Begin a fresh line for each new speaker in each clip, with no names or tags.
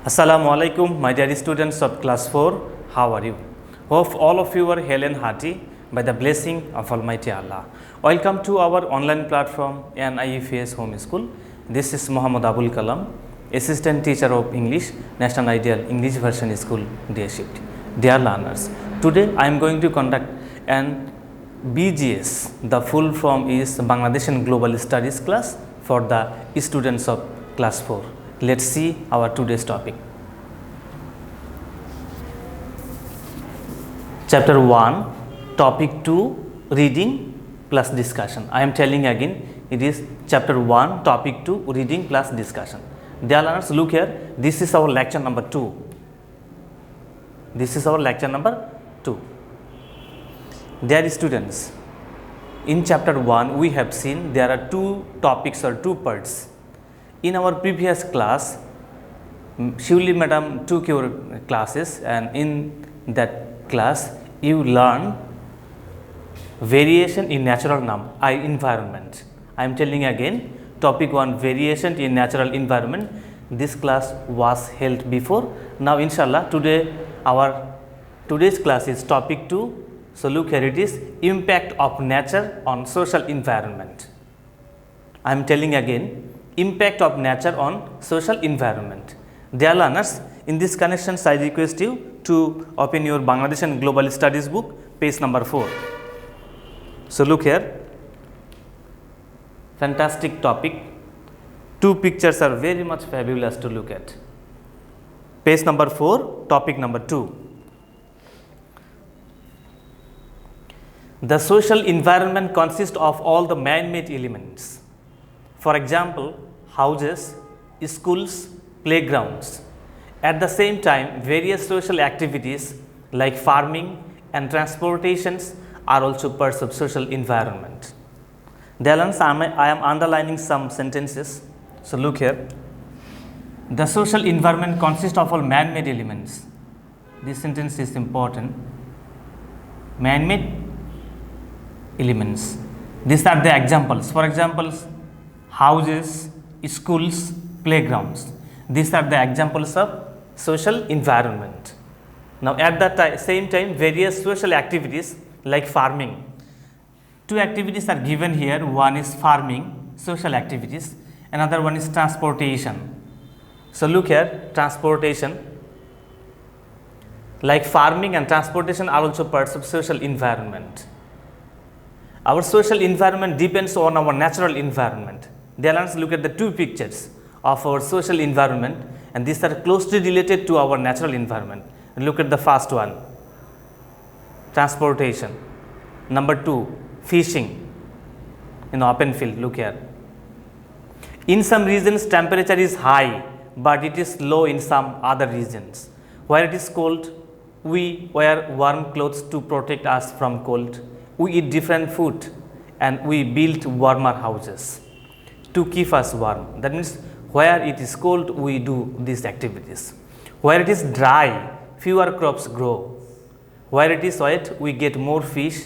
Assalamu alaikum, my dear students of class 4. How are you? Hope all of you are hale and hearty by the blessing of Almighty Allah. Welcome to our online platform NIFS Home School. This is Muhammad Abul Kalam, Assistant Teacher of English, National Ideal English Version School, Day Shift. Dear learners, today I am going to conduct an BGS. The full form is Bangladesh Global Studies class for the students of class 4. Let's see our today's topic. Chapter 1, Topic 2, Reading plus Discussion. I am telling again, it is Chapter 1, Topic 2, Reading plus Discussion. Dear learners, look here, this is our lecture number 2. This is our lecture number 2. Dear students, in Chapter 1, we have seen there are two topics or two parts. In our previous class, Shivli madam took your classes, and in that class you learn variation in natural environment. I am telling again, topic 1, variation in natural environment. This class was held before. Now inshallah today today's class is topic 2. So look here, it is impact of nature on social environment. I am telling again, impact of nature on social environment. Dear learners, in this connections I request you to open your Bangladesh Global Studies book, page number 4. So look here, fantastic topic. Two pictures are very much fabulous to look at. Page number 4, topic number 2. The social environment consists of all the man-made elements. For example, houses, schools, playgrounds. At the same time, various social activities like farming and transportations are also parts of social environment. Dear learners, I am underlining some sentences. So look here. The social environment consists of all man-made elements. This sentence is important. Man-made elements. These are the examples. For example, houses, schools, playgrounds. These are the examples of social environment. Now at the same time, various social activities like farming. Two activities are given here. One is farming, social activities. Another one is transportation. So look here, transportation. Like farming and transportation are also parts of social environment. Our social environment depends on our natural environment. Dear learners, look at the two pictures of our social environment, and these are closely related to our natural environment. And look at the first one, transportation. Number 2, fishing in open field. Look here. In some regions, temperature is high, but it is low in some other regions. Where it is cold, we wear warm clothes to protect us from cold. We eat different food, and we build warmer houses to keep us warm. That means where it is cold, we do these activities. Where it is dry, fewer crops grow. Where it is wet, we get more fish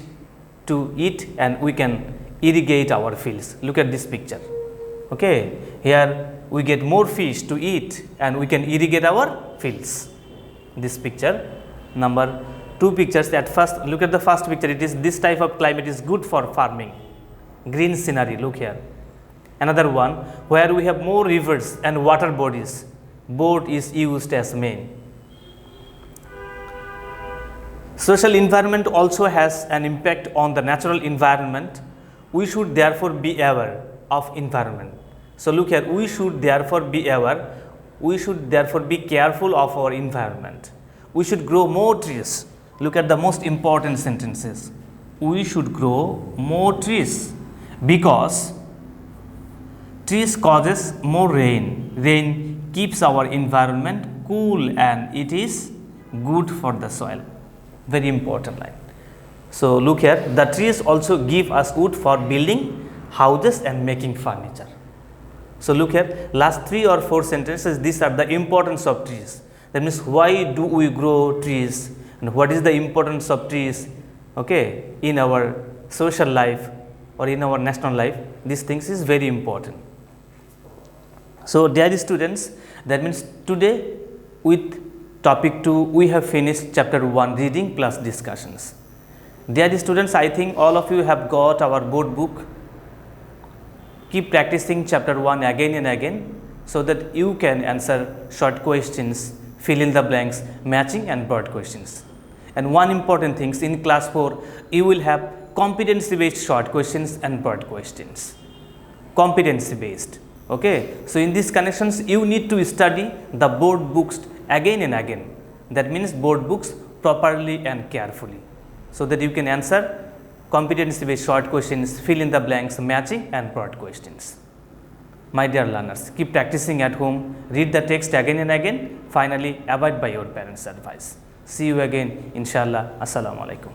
to eat, and we can irrigate our fields. Look at this picture. Okay, here we get more fish to eat, and we can irrigate our fields. This picture, number 2 pictures. At first, look at the first picture. It is this type of climate is good for farming. Green scenery. Look here. Another one where we have more rivers and water bodies. Boat is used as main. Social environment also has an impact on the natural environment. We should therefore be aware of environment. So look here. We should therefore be aware. We should therefore be careful of our environment. We should grow more trees. Look at the most important sentences. We should grow more trees because trees causes more rain. Rain keeps our environment cool, and it is good for the soil. Very important line. So look here, the trees also give us wood for building houses and making furniture. So look here, last 3 or 4 sentences, these are the importance of trees. That means why do we grow trees, and what is the importance of trees, okay, in our social life or in our national life. These things is very important. So dear students, that means today with topic 2 we have finished chapter 1 reading plus discussions. Dear students, I think all of you have got our board book. Keep practicing chapter 1 again and again so that you can answer short questions, fill in the blanks, matching and broad questions. And one important thing, in class 4 you will have competency based short questions and broad questions. Competency based. Okay. So in these connections you need to study the board books again and again. That means board books properly and carefully, so that you can answer competency based short questions, fill in the blanks, matching and broad questions. My dear learners, keep practicing at home, read the text again and again, finally abide by your parents' advice. See you again, inshallah. Assalamu alaikum.